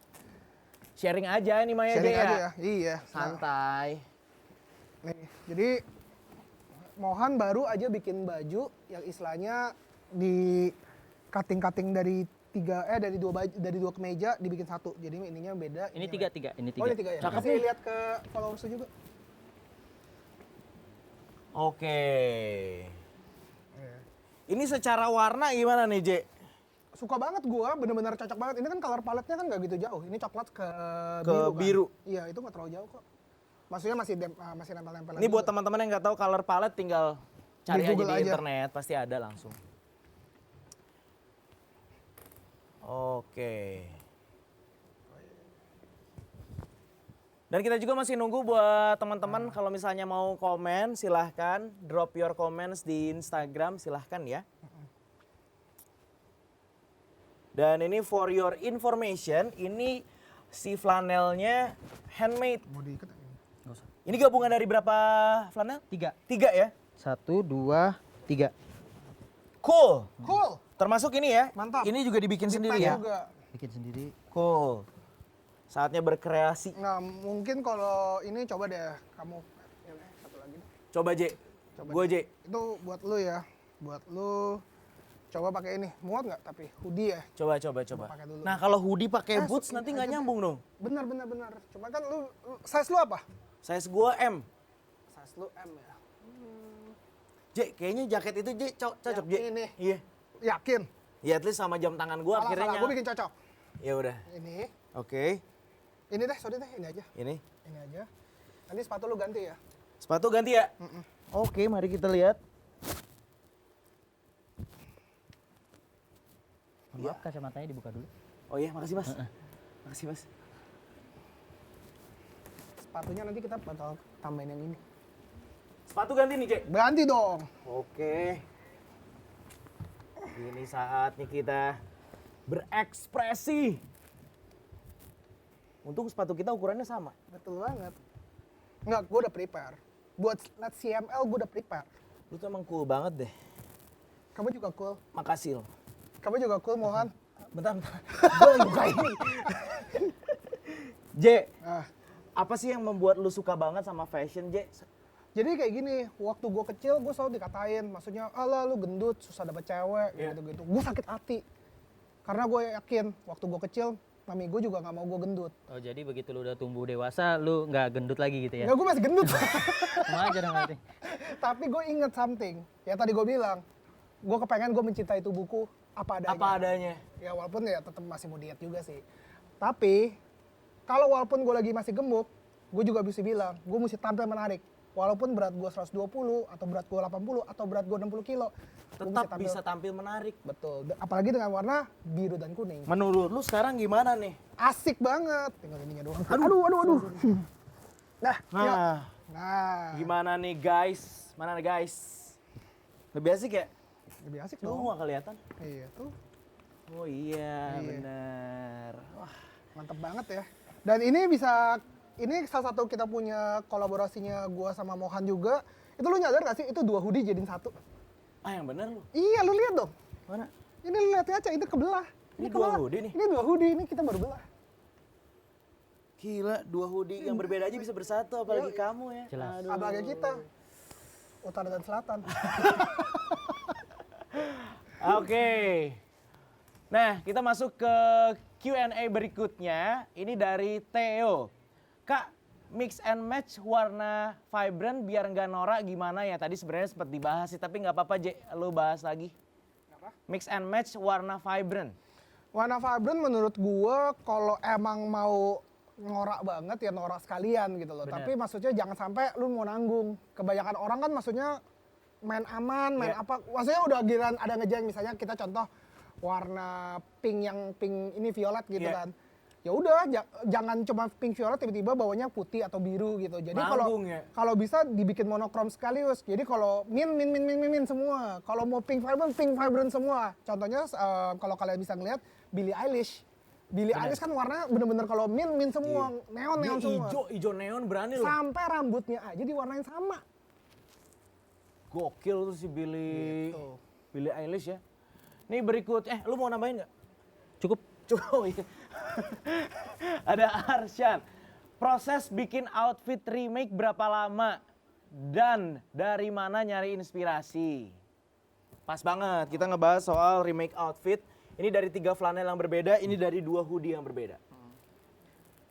Sharing aja nih Maya Sharing ya. aja ya. Iya. Nah, Santai. nih, jadi Mohan baru aja bikin baju yang istilahnya di cutting dari dari dua kemeja dibikin satu. Jadi ininya beda. Ini ininya tiga, beda. ini Oh, ini tiga ya. Cakep Kasih nih. lihat ke followers juga. Oke. Ini secara warna gimana nih, Je? Suka banget gua, bener-bener cocok banget. Ini kan color palette-nya kan nggak gitu jauh. Ini coklat ke Ke biru. biru. Kan? Iya, itu nggak terlalu jauh kok. Maksudnya masih nempel-nempel. Ini buat teman-teman yang nggak tahu color palette tinggal cari Di aja Google di aja. internet, pasti ada langsung. Oke. Dan kita juga masih nunggu buat teman-teman kalau misalnya mau komen silahkan drop your comments di Instagram silahkan ya. Dan ini for your information, ini si flanelnya handmade. Mau diikat ya? Nggak usah. Ini gabungan dari berapa flanel? 3. 3 ya? 1, 2, 3. Cool. Cool. Termasuk ini ya? Mantap. Ini juga dibikin sendiri Kita ya? juga. Bikin sendiri. Cool. Saatnya berkreasi. Nah, mungkin kalau ini coba deh kamu ini satu lagi. Coba J. Gue J. Itu buat lu ya. Buat lu coba pakai ini. Muat nggak tapi hoodie ya? Coba. pakai dulu. Nah kalau hoodie pakai boots nanti nggak nyambung dong. Benar. Cuma kan lu size lu apa? Size gue M. Size lu M ya. J, kayaknya jaket itu J cocok J. Ini. Iya. Yakin? Ya at least sama jam tangan gua akhirnya Gue bikin cocok. Ya udah. Ini. Oke. Ini deh, sorry deh, ini aja. Ini. Ini aja. Nanti sepatu lu ganti ya. Sepatu ganti ya? Oke, mari kita lihat. Maaf, kacamatanya dibuka dulu. Oh iya, makasih Mas. Makasih Mas. Sepatunya nanti kita bakal tambahin yang ini. Sepatu ganti nih, J. Ganti dong. Oke. Ini saatnya kita berekspresi. Untung sepatu kita ukurannya sama. Betul banget. Enggak, gue udah prepare. Buat Let's CML gue udah prepare. Lu tuh emang cool banget deh. Kamu juga cool. Makasih lo. Kamu juga cool, Mohan. Bentar. Gue lagi buka ini. J, Ah. apa sih yang membuat lu suka banget sama fashion, J? Jadi kayak gini, waktu gue kecil gue selalu dikatain, maksudnya, alah lu gendut, susah dapet cewek, Iya. gitu-gitu. Gue sakit hati. Karena gue yakin, waktu gue kecil, mami gue juga gak mau gue gendut. Oh jadi begitu lu udah tumbuh dewasa, lu nggak gendut lagi gitu ya? Enggak, gue masih gendut. Sama aja dong berarti. Tapi gue inget something, ya tadi gue bilang, gue kepengen gue mencintai tubuhku apa adanya. Apa adanya? Ya walaupun ya tetap masih mau diet juga sih. Tapi, kalau walaupun gue lagi masih gemuk, gue juga bisa bilang, gue mesti tampil menarik. Walaupun berat gue 120, atau berat gue 80, atau berat gue 60 kilo. gua mesti Tetap bisa tampil menarik. Betul, apalagi dengan warna biru dan kuning. Menurut lu sekarang gimana nih? Asik banget. Tinggal ininya doang. Aduh. Nah, yuk. Nah, Nah, gimana nih guys? Mana nih guys? Lebih asik ya? lebih asik Lu dong. gak kelihatan? Iya tuh, Oh iya, Iya. bener. Wah, mantep banget ya. Dan ini salah satu kita punya kolaborasinya gua sama Mohan juga. Itu lu nyadar gak sih, itu 2 hoodie jadiin 1? yang bener lu. Iya, lu lihat dong. Mana? Ini lu lihat aja, ini kebelah. Ini kebelah. 2 hoodie nih? Ini 2 hoodie, ini kita baru belah. Gila, 2 hoodie yang berbeda aja bisa bersatu, apalagi kamu ya. Jelas. Aduh. Apalagi kita, utara dan selatan. Oke. Nah, kita masuk ke Q&A berikutnya. Ini dari Theo. Kak, mix and match warna vibrant biar nggak norak gimana ya? Tadi sebenarnya sempat dibahas sih, tapi nggak apa-apa, J. Lu bahas lagi. Apa? Mix and match warna vibrant. Warna vibrant menurut gua kalau emang mau norak banget ya norak sekalian gitu loh. Bener. Tapi maksudnya jangan sampai lu mau nanggung. Kebanyakan orang kan maksudnya main aman, main Iya. apa. Maksudnya udah giliran ada ngejeng misalnya kita contoh warna pink yang pink ini violet gitu Iya. kan. Ya udah jangan cuma pink violet tiba-tiba bawanya putih atau biru gitu. Jadi kalau Nanggung ya? kalau bisa dibikin monokrom sekaligus. Jadi kalau min semua. Kalau mau pink vibrant semua. Contohnya kalau kalian bisa ngeliat Billie Eilish. Billie Eilish kan warnanya bener-bener kalau min semua, neon Dia semua. ijo neon berani loh. Sampai rambutnya aja diwarnain sama. Gokil tuh si Billie Gitu. Billie Eilish ya. Nih berikut, lu mau nambahin nggak? Cukup. Coba iya. Ada Arsyan. Proses bikin outfit remake berapa lama? Dan dari mana nyari inspirasi? Pas banget, kita ngebahas soal remake outfit. Ini dari 3 flanel yang berbeda, ini dari 2 hoodie yang berbeda.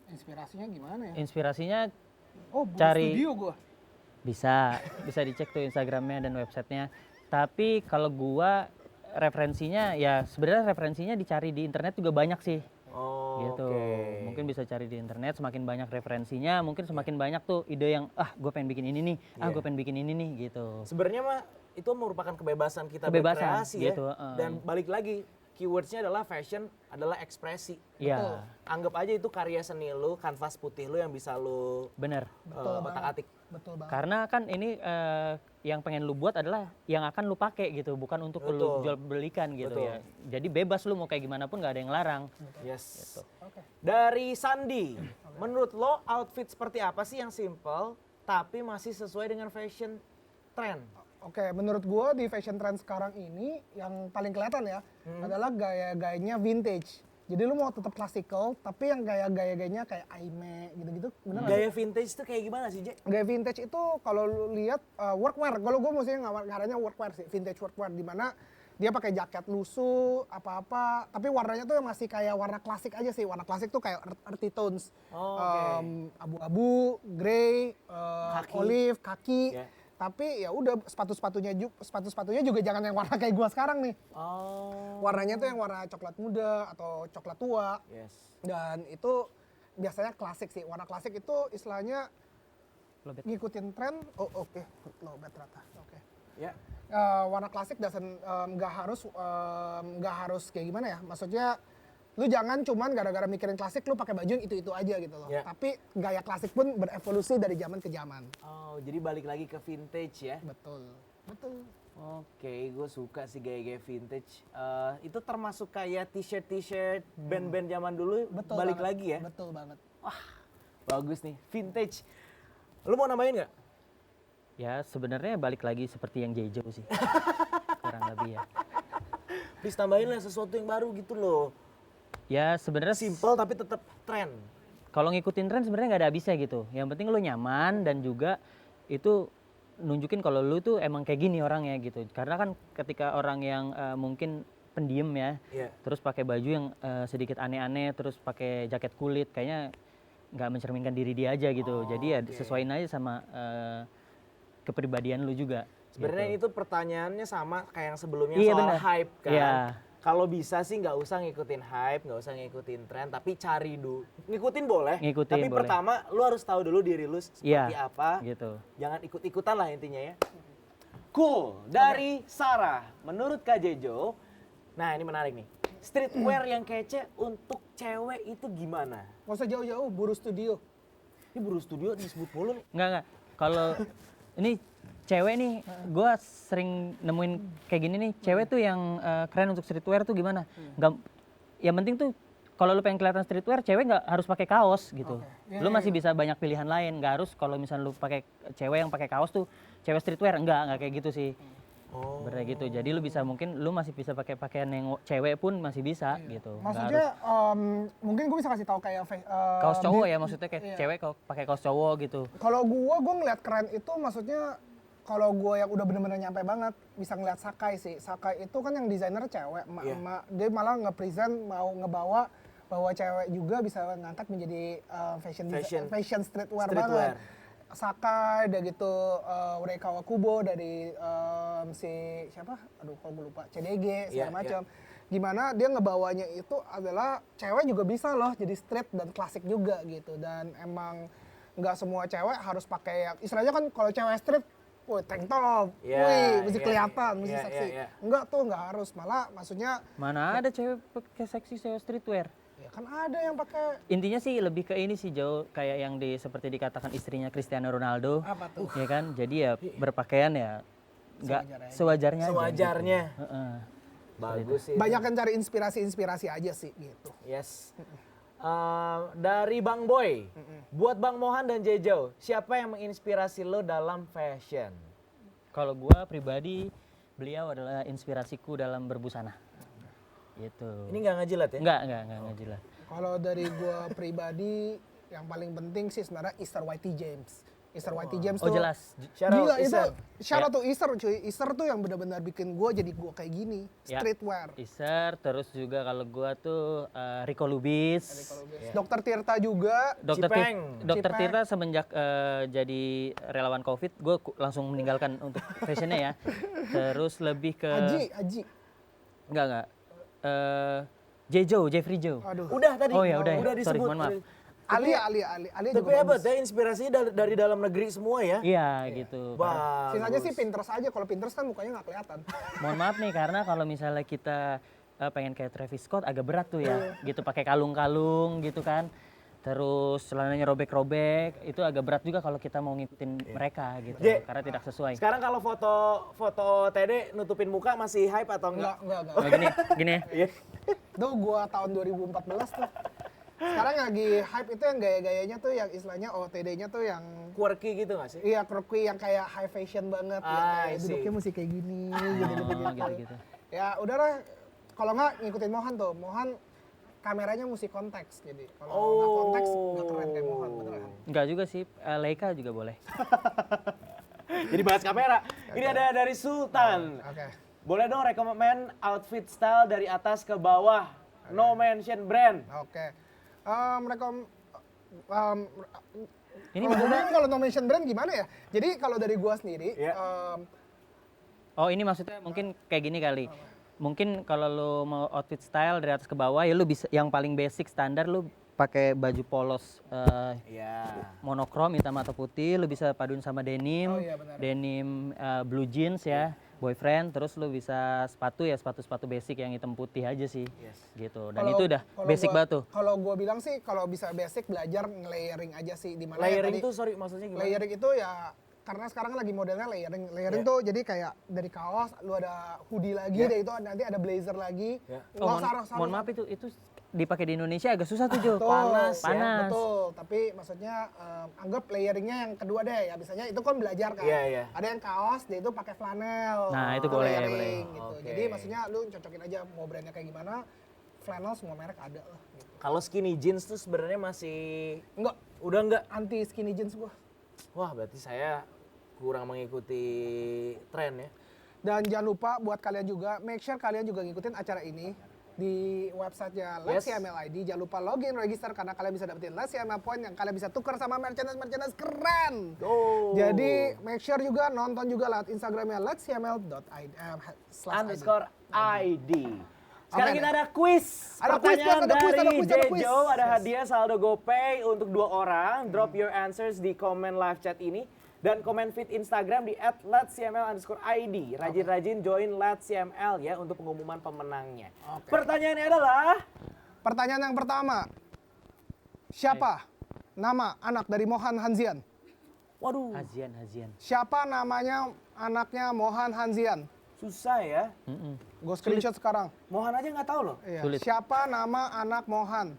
Inspirasinya gimana ya? Inspirasinya Oh, buat cari- studio gua. bisa dicek tuh Instagramnya dan websitenya. Tapi kalau gua referensinya ya sebenarnya referensinya dicari di internet juga banyak sih. Oh, Gitu. oke. Mungkin bisa cari di internet, semakin banyak referensinya, mungkin semakin banyak tuh ide yang gue pengen bikin ini nih, Iya. gue pengen bikin ini nih gitu. Sebenarnya mah itu merupakan kebebasan kita Kebebasan, berkreasi ya. gitu, Dan balik lagi, keywordsnya adalah fashion adalah ekspresi. Iya, Anggap aja itu karya seni lu, kanvas putih lu yang bisa lu bener. otak-atik. Betul banget. Karena kan ini yang pengen lu buat adalah yang akan lu pakai gitu, bukan untuk lu Betul. jual belikan gitu Betul. ya. Jadi bebas lu mau kayak gimana pun nggak ada yang larang. Yes. Oke. Dari Sandi, menurut lo outfit seperti apa sih yang simple tapi masih sesuai dengan fashion trend? Oke, menurut gua di fashion trend sekarang ini yang paling kelihatan ya adalah gaya-gayanya vintage. Jadi lu mau tetap klasikal, tapi yang gaya-gayanya kayak Aime gitu-gitu, bener nggak sih? Gaya vintage itu kayak gimana sih, J? Gaya vintage itu kalau lu lihat workwear, kalau gue mestinya ngaranya workwear sih, vintage workwear di mana dia pakai jaket lusuh apa-apa, tapi warnanya tuh masih kayak warna klasik aja sih. Warna klasik tuh kayak earthy tones, Oh, oke. abu-abu, grey, Kaki. olive, kaki. Ya. Tapi ya udah sepatu-sepatunya juga jangan yang warna kayak gua sekarang nih. Oh. Warnanya tuh yang warna coklat muda atau coklat tua. Yes. Dan itu biasanya klasik sih. Warna klasik itu istilahnya Lowbat. ngikutin tren. Oh oke, lowbat rata. Oke. Ya. Warna klasik nggak harus kayak gimana ya? Maksudnya lu jangan cuman gara-gara mikirin klasik lu pakai baju yang itu aja gitu loh. Ya. Tapi gaya klasik pun berevolusi dari zaman ke zaman. Oh, jadi balik lagi ke vintage ya. Betul. Betul. Oke, gue suka sih gaya-gaya vintage. Itu termasuk kayak t-shirt band-band zaman dulu Betul balik banget. lagi ya. Betul banget. Bagus nih, vintage. Lu mau nambahin nggak? Ya sebenarnya balik lagi seperti yang Jejo sih. Kurang lebih ya. Please tambahin lah sesuatu yang baru gitu loh. Ya sebenarnya Simple tapi tetap tren. kalau ngikutin tren sebenarnya nggak ada habisnya gitu. Yang penting lu nyaman dan juga itu nunjukin kalau lu tuh emang kayak gini orangnya gitu. Karena kan ketika orang yang mungkin pendiam ya, Iya. terus pakai baju yang sedikit aneh-aneh, terus pakai jaket kulit, kayaknya nggak mencerminkan diri dia aja gitu. Jadi ya oke. sesuaiin aja sama kepribadian lu juga. Sebenarnya itu pertanyaannya sama kayak yang sebelumnya Iya, soal bener. hype kan. Iya. Kalau bisa sih nggak usah ngikutin hype, nggak usah ngikutin tren, tapi cari dulu. Ngikutin boleh, Ngikutin tapi boleh. pertama lu harus tahu dulu diri lu seperti Iya, apa. gitu. Jangan ikut-ikutan lah intinya ya. Cool, dari Sarah. Menurut Kak Jejo, nah ini menarik nih. Streetwear yang kece untuk cewek itu gimana? Nggak usah jauh-jauh, Buru Studio. Ini Buru Studio disebut mulu nih. Enggak. Kalau ini cewek nih, gue sering nemuin kayak gini nih. Cewek tuh yang keren untuk streetwear tuh gimana? Nggak, yang penting tuh kalau lu pengen kelihatan streetwear, cewek nggak harus pakai kaos gitu. Oke. Lu masih bisa banyak pilihan lain. Nggak harus kalau misalnya lu pakai cewek yang pakai kaos tuh cewek streetwear. Enggak kayak gitu sih. Oh. Bener gitu. Jadi lu bisa mungkin lu masih bisa pakai pakaian yang cewek pun masih bisa gitu. Nggak Maksudnya harus mungkin gue bisa kasih tahu kayak kaos cowok ya maksudnya kayak iya. cewek pakai kaos cowok gitu. Kalau gue ngeliat keren itu maksudnya kalau gue yang udah bener-bener nyampe banget bisa ngeliat Sakai sih. Sakai itu kan yang desainer cewek, emak-emak. Dia malah nge-present mau ngebawa bahwa cewek juga bisa ngangkat menjadi fashion streetwear banget. Sakai, udah gitu Urei Kawakubo dari si siapa? Aduh, kalau gue lupa. CDG segala macam. Gimana dia ngebawanya itu adalah cewek juga bisa loh jadi street dan klasik juga gitu. Dan emang nggak semua cewek harus pakai yang istilahnya kan kalau cewek street, wih tank top, mesti kelihatan, mesti seksi. Enggak tuh, nggak harus. Malah maksudnya Mana ada cewek pakai seksi cewek streetwear? ya kan ada yang pakai Intinya sih lebih ke ini sih jauh kayak yang seperti dikatakan istrinya Cristiano Ronaldo. apa tuh? Ya kan? Jadi ya berpakaian ya nggak sewajarnya aja. Sewajarnya. Gitu. Heeh. Bagus sih. Banyak yang cari inspirasi aja sih gitu. Yes. Dari Bang Boy, buat Bang Mohan dan Jejo, siapa yang menginspirasi lo dalam fashion? Kalau gua pribadi beliau adalah inspirasiku dalam berbusana. Gitu. Ini nggak ngajilat ya? Enggak jelas. Kalau dari gua pribadi yang paling penting sih sebenarnya Easter YT James. Easter YT James Oh tuh jelas. Shout out gila itu. Easter. Shout out to Easter cuy. Easter tuh yang benar-benar bikin gua jadi gua kayak gini. Ya. Streetwear. Iser, terus juga kalau gua tuh Rico Lubis. Dokter Tirta juga. Cipeng. Dokter Cipeng. Tirta semenjak jadi relawan COVID, gue langsung meninggalkan untuk fashionnya ya. Terus lebih ke Aji. enggak. Jeffrey Joe. Aduh. Udah tadi. Oh ya udah ya. Udah Sorry, disebut. mohon maaf. Ali Tapi juga hebat bagus. ya, inspirasinya dari dalam negeri semua ya. Iya gitu. Bagus. Sisanya sih Pinterest aja. Kalau Pinterest kan mukanya nggak kelihatan. Mohon maaf nih karena kalau misalnya kita pengen kayak Travis Scott agak berat tuh ya. Gitu pakai kalung-kalung gitu kan. Terus celananya robek-robek, itu agak berat juga kalau kita mau ngikutin mereka gitu. Je, Karena tidak sesuai. Sekarang kalau foto TD nutupin muka masih hype atau enggak? Enggak. Oh, gini ya. Iya. Tuh gua tahun 2014 tuh. Sekarang lagi hype itu yang gaya-gayanya tuh yang istilahnya OOTD-nya tuh yang Quirky gitu nggak sih? iya quirky yang kayak high fashion banget yang I kayak see. duduknya mesti kayak gini Oh, gitu-gitu. Ya udahlah kalau nggak ngikutin Mohan tuh. Mohan kameranya mesti konteks jadi kalau nggak konteks nggak keren kayak Mohan beneran. Enggak juga sih, Leica juga boleh. Jadi bahas kamera. Ini ada dari Sultan. Oke. Boleh dong rekomend outfit style dari atas ke bawah. No mention brand. Oke. Ini Kalau maksudnya, kalau no mention brand gimana ya? Jadi kalau dari gua sendiri, Iya. oh ini maksudnya mungkin kayak gini kali. Mungkin kalau lu mau outfit style dari atas ke bawah ya lu bisa yang paling basic standar lu pakai baju polos Iya. monokrom hitam atau putih, lu bisa paduin sama denim, Oh iya, benar. denim blue jeans ya, boyfriend, terus lu bisa sepatu ya sepatu basic yang hitam putih aja sih, Yes. gitu. Dan itu udah basic banget tuh. Kalau gua bilang sih kalau bisa basic belajar nge-layering aja sih di mana Layering tadi, itu sorry maksudnya gimana? layering itu ya karena sekarang lagi modelnya layering. Layering Iya. tuh jadi kayak dari kaos lu ada hoodie lagi, dari itu nanti ada blazer lagi. Iya. Oh, Nggak usah mohon maaf itu dipakai di Indonesia agak susah tuh Jo. Betul, Panas ya, Panas. Betul, tapi maksudnya anggap layeringnya yang kedua deh ya. Biasanya itu kan belajar kan. Iya, iya. Ada yang kaos, dia itu pakai flanel. Nah, itu boleh, layering, boleh. gitu. Oke. Jadi maksudnya lu cocokin aja mau brandnya kayak gimana. Flannel semua merek ada lah. Gitu. Kalau skinny jeans tuh sebenarnya masih Enggak, udah enggak? anti skinny jeans gua. Wah, berarti saya kurang mengikuti tren ya. Dan jangan lupa buat kalian juga, make sure kalian juga ngikutin acara ini di websitenya Let's Yes. CML ID. Jangan lupa login, register karena kalian bisa dapetin Let's CML Point yang kalian bisa tukar sama merchandise keren. Oh. Jadi make sure juga nonton juga lewat Instagramnya let'scml.id. Underscore ID. Sekarang Oke, kita ada quiz. Ada quiz, Pertanyaan Bos, ada quiz, dari ada quiz, ada quiz. Jejo, ada Yes. hadiah saldo GoPay untuk 2 orang. Drop your answers di komen live chat ini. Dan komen feed Instagram di @let'scml_id. Rajin-rajin join let'scml ya untuk pengumuman pemenangnya. Oke. Pertanyaannya adalah, Pertanyaan yang pertama. Siapa nama anak dari Mohan Hanzian? waduh, Hazian. Siapa namanya anaknya Mohan Hanzian? susah ya. Gue screenshot sekarang. Mohan aja nggak tahu loh. Iya. Sulit. Siapa nama anak Mohan?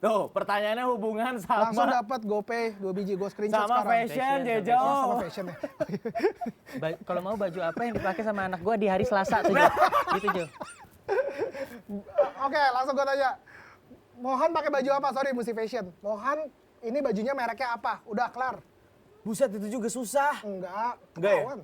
Tuh, pertanyaannya hubungan Langsung sama dapat GoPay 2 biji. Gue screenshot sama sekarang. fashion, Fashion, Jejo. Oh, sama fashion ya. Kalau mau baju apa yang dipakai sama anak gua di hari Selasa tuh Jo. Gitu Jo. Oke, langsung gue tanya. Mohan pakai baju apa? Sorry, mesti fashion. Mohan ini bajunya mereknya apa? Udah kelar. Buset, itu juga susah. Enggak, Enggak ya? ketahuan.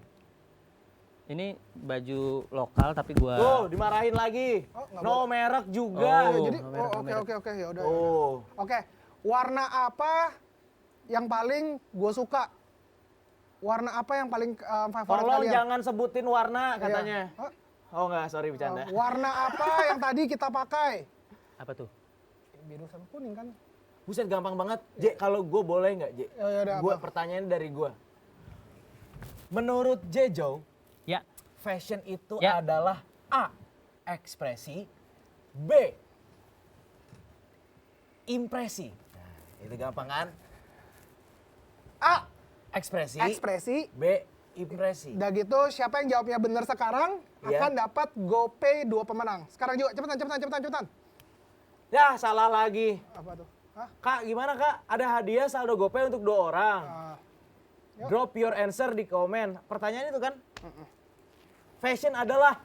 Ini baju lokal tapi gua Tuh, dimarahin lagi. Oh, nggak No merek juga. Ya, Oh. jadi merek, oke ya udah. Oh. Oke, warna apa yang paling gue suka? Warna apa yang paling favorit Tolong kalian? jangan sebutin warna Iya. katanya. Hah? Oh enggak, sorry bercanda. Warna apa yang tadi kita pakai? apa tuh? Biru sama kuning kan? Buset gampang banget. J, kalau gue boleh nggak, J? Ya udah, Gua apa? pertanyaan dari gue. Menurut Jejo, Ya, fashion itu Ya. adalah A. Ekspresi, B. Impresi. Nah, itu gampang kan? A. Ekspresi, Ekspresi. B. Impresi. Udah gitu, siapa yang jawabnya benar sekarang Iya. akan dapat GoPay 2 pemenang. Sekarang juga, cepetan. Ya, salah lagi. Apa tuh? Hah? Kak, gimana Kak? Ada hadiah saldo GoPay untuk 2 orang. Yuk. Drop your answer di komen. Pertanyaan itu kan? Fashion adalah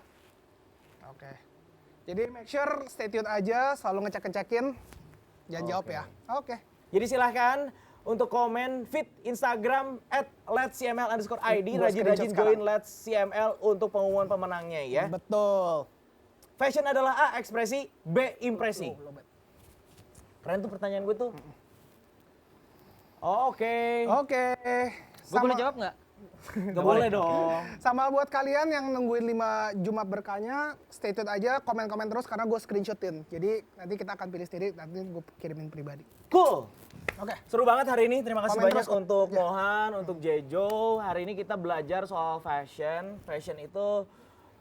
Oke. Jadi make sure stay tune aja, selalu ngecek-ngecekin. Jangan jawab ya. Oke. Jadi silahkan untuk komen feed Instagram @let'scml_id. Gua Rajin-rajin screenshot join sekarang. Let's CML untuk pengumuman pemenangnya ya. Betul. Fashion adalah A. Ekspresi, B. Impresi. Keren tuh pertanyaan gue tuh. Oke. Oke. gua boleh jawab nggak? Gak boleh dong. Sama buat kalian yang nungguin 5 Jumat berkahnya, stay tune aja, komen-komen terus karena gue screenshotin. Jadi nanti kita akan pilih sendiri, nanti gue kirimin pribadi. Cool. Oke. Seru banget hari ini. Terima kasih Komen banyak terus, Kok. untuk Ya. Mohan, untuk Jejo. Hari ini kita belajar soal fashion. Fashion itu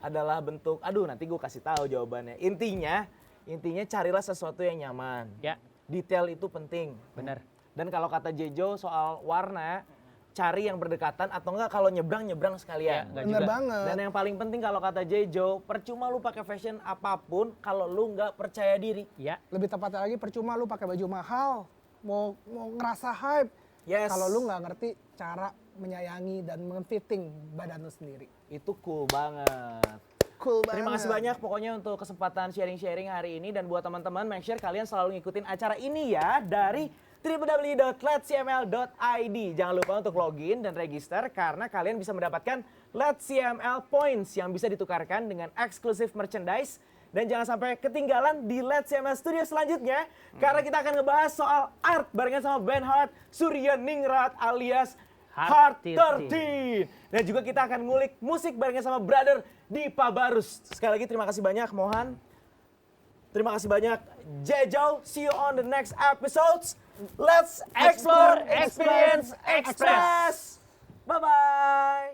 adalah bentuk, aduh nanti gue kasih tahu jawabannya. Intinya carilah sesuatu yang nyaman. Ya, Detail itu penting. benar. Dan kalau kata Jejo soal warna, cari yang berdekatan atau enggak kalau nyebrang sekalian. Ya, nggak Bener juga. banget. Dan yang paling penting kalau kata Jejo, percuma lu pakai fashion apapun kalau lu nggak percaya diri. Ya, Lebih tepatnya lagi, percuma lu pakai baju mahal, mau ngerasa hype. Yes. Kalau lu nggak ngerti cara menyayangi dan memfitting badan lu sendiri. Itu cool banget. Cool banget. Terima kasih banyak pokoknya untuk kesempatan sharing-sharing hari ini. Dan buat teman-teman, make sure kalian selalu ngikutin acara ini ya dari www.let'scml.id. Jangan lupa untuk login dan register karena kalian bisa mendapatkan Let's CML Points yang bisa ditukarkan dengan exclusive merchandise Dan jangan sampai ketinggalan di Let's CMS Studio selanjutnya. Karena kita akan ngebahas soal art barengan sama band Heart Surya Ningrat alias Heart 13. Dan juga kita akan ngulik musik barengan sama Brother Dipa Barus. Sekali lagi terima kasih banyak Mohan. Terima kasih banyak Jejo. See you on the next episodes. Let's explore, experience, express. Bye-bye.